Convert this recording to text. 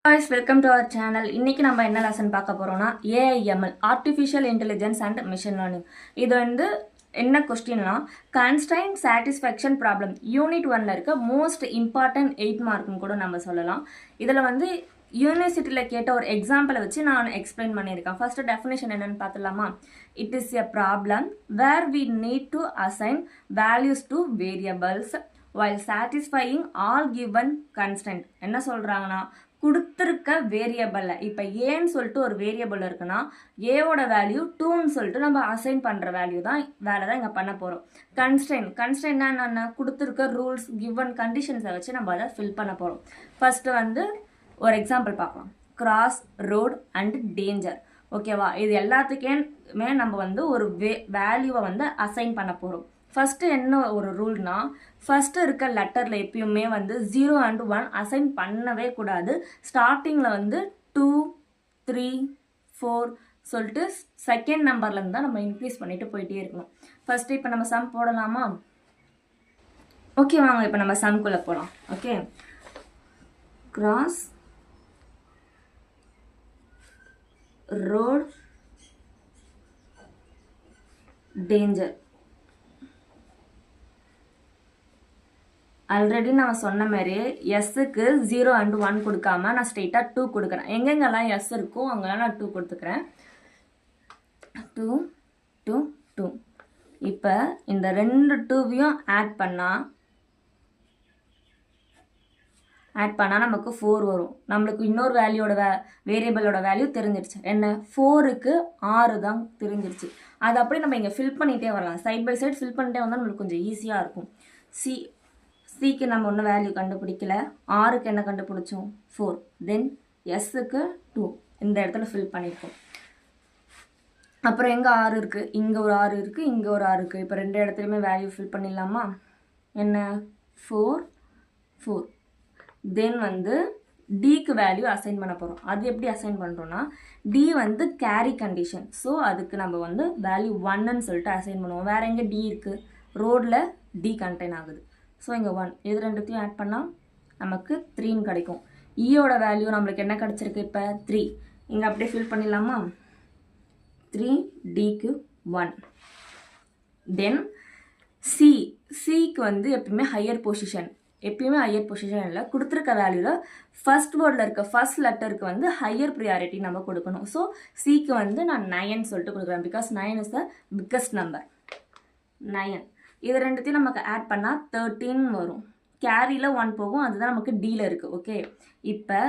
guys, welcome to our channel. இன்னைக்கு நம்ம என்ன லெசன் பார்க்க போறோம்னா AIML Artificial Intelligence and Machine Learning. இது வந்து என்ன क्वेश्चनனா constraint satisfaction problem யூனிட் 1ல இருக்க மோஸ்ட் இம்பார்ட்டன்ட் 8 மார்க்னு கூட நம்ம சொல்லலாம். இதுல வந்து யூனிவர்சிட்டியில கேட்ட ஒரு எக்ஸாம்பிளை வச்சு நான் எக்ஸ்பிளைன் பண்ணியிருக்கேன். ஃபர்ஸ்ட் டெஃபினேஷன் என்னன்னு பார்த்துடலாமா? It is a problem where we need to assign values to variables while satisfying all given constraint. என்ன சொல்றாங்கன்னா, கொடுத்துருக்க வேரியபிள்ல இப்போ ஏன்னு சொல்லிட்டு ஒரு வேரியபிள் இருக்குன்னா ஏவோட வேல்யூ 2ன்னு சொல்லிட்டு நம்ம அசைன் பண்ற வேல்யூ தான் வேலை தான் இங்க பண்ண போறோம். கன்ஸ்ட்ரெயின்னா என்ன? கொடுத்துருக்க ரூல்ஸ் கிவன் கண்டிஷன்ஸை வச்சு நம்ம அதை ஃபில் பண்ண போறோம். ஃபர்ஸ்ட் வந்து ஒரு எக்ஸாம்பிள் பார்க்கலாம். Cross road and danger. ஓகேவா? இது எல்லாத்துக்குமே நம்ம வந்து ஒரு வேல்யூவை வந்து அசைன் பண்ண போறோம். ஃபர்ஸ்ட் என்ன ஒரு ரூல்னா, ஃபர்ஸ்ட் இருக்க லெட்டர்ல எப்பயுமே வந்து 0 and 1 அசைன் பண்ணவே கூடாது. ஸ்டார்டிங்ல வந்து 2, 3, 4 சொல்லிட்டு செகண்ட் நம்பர்ல இருந்து தான் நம்ம இன்க்ரீஸ் பண்ணிட்டு போயிட்டே இருக்கணும். ஃபர்ஸ்ட் இப்போ நம்ம சம் போடலாமா? ஓகே, வாங்க இப்போ நம்ம சம்குள்ள போகலாம். Okay, cross road danger. Already நான் சொன்ன மாதிரி எஸ்ஸுக்கு 0 and 1 கொடுக்காம நான் ஸ்ட்ரெயிட்டாக 2 கொடுக்குறேன். எங்கெங்கெல்லாம் எஸ் இருக்கோ அங்கெல்லாம் நான் 2 கொடுத்துக்கிறேன். 2 2 2. இப்போ இந்த ரெண்டு 2வையும் ஆட் பண்ணால் நமக்கு 4 வரும். நம்மளுக்கு இன்னொரு வேரியபிளோட வேல்யூ தெரிஞ்சிருச்சு. என்ன? 4க்கு 6 தான் தெரிஞ்சிருச்சு. அது அப்படியே நம்ம இங்கே ஃபில் பண்ணிகிட்டே வரலாம். சைட் பை சைட் ஃபில் பண்ணிட்டே வந்தால் நம்மளுக்கு கொஞ்சம் ஈஸியாக இருக்கும். சிக்கு நம்ம ஒன்றும் வேல்யூ கண்டுபிடிக்கல. ஆருக்கு என்ன கண்டுபிடிச்சோம்? 4. தென் எஸ்ஸுக்கு 2 இந்த இடத்துல ஃபில் பண்ணியிருக்கோம். அப்புறம் எங்கே 6 இருக்குது? இங்கே ஒரு 6 இருக்குது, இங்கே ஒரு 6 இருக்குது. இப்போ ரெண்டு இடத்துலையுமே வேல்யூ ஃபில் பண்ணிடலாமா? என்ன? 4 4. தென் வந்து டிக்கு வேல்யூ அசைன் பண்ண போகிறோம். அது எப்படி அசைன் பண்ணுறோன்னா, டி வந்து கேரி கண்டிஷன். ஸோ அதுக்கு நம்ம வந்து வேல்யூ 1ன்னு சொல்லிட்டு அசைன் பண்ணுவோம். வேறு எங்கே டி இருக்குது? ரோடில் டி கண்டெயின் ஆகுது. ஸோ இங்கே 1. இது ரெண்டுத்தையும் ஆட் பண்ணால் நமக்கு 3ன்னு கிடைக்கும். ஈயோட வேல்யூ நம்மளுக்கு என்ன கிடச்சிருக்கு? இப்போ 3. இங்கே அப்படியே ஃபில் பண்ணிடலாமா? 3 டிக்கு 1. தென் சிக்கு வந்து எப்பயுமே ஹையர் பொசிஷன் இல்லை. கொடுத்துருக்க வேல்யூவில் ஃபர்ஸ்ட் வேர்டில் இருக்க ஃபர்ஸ்ட் லெட்டருக்கு வந்து ஹையர் ப்ரியாரிட்டி நம்ம கொடுக்கணும். ஸோ சிக்கு வந்து நான் 9 சொல்லிட்டு கொடுக்குறேன். Because 9 is the biggest number. 9. இது ரெண்டுத்தையும் நமக்கு ஆட் பண்ணால் 13 வரும். கேரியில் 1 போகும். அதுதான் நமக்கு டீல இருக்குது. ஓகே, இப்போ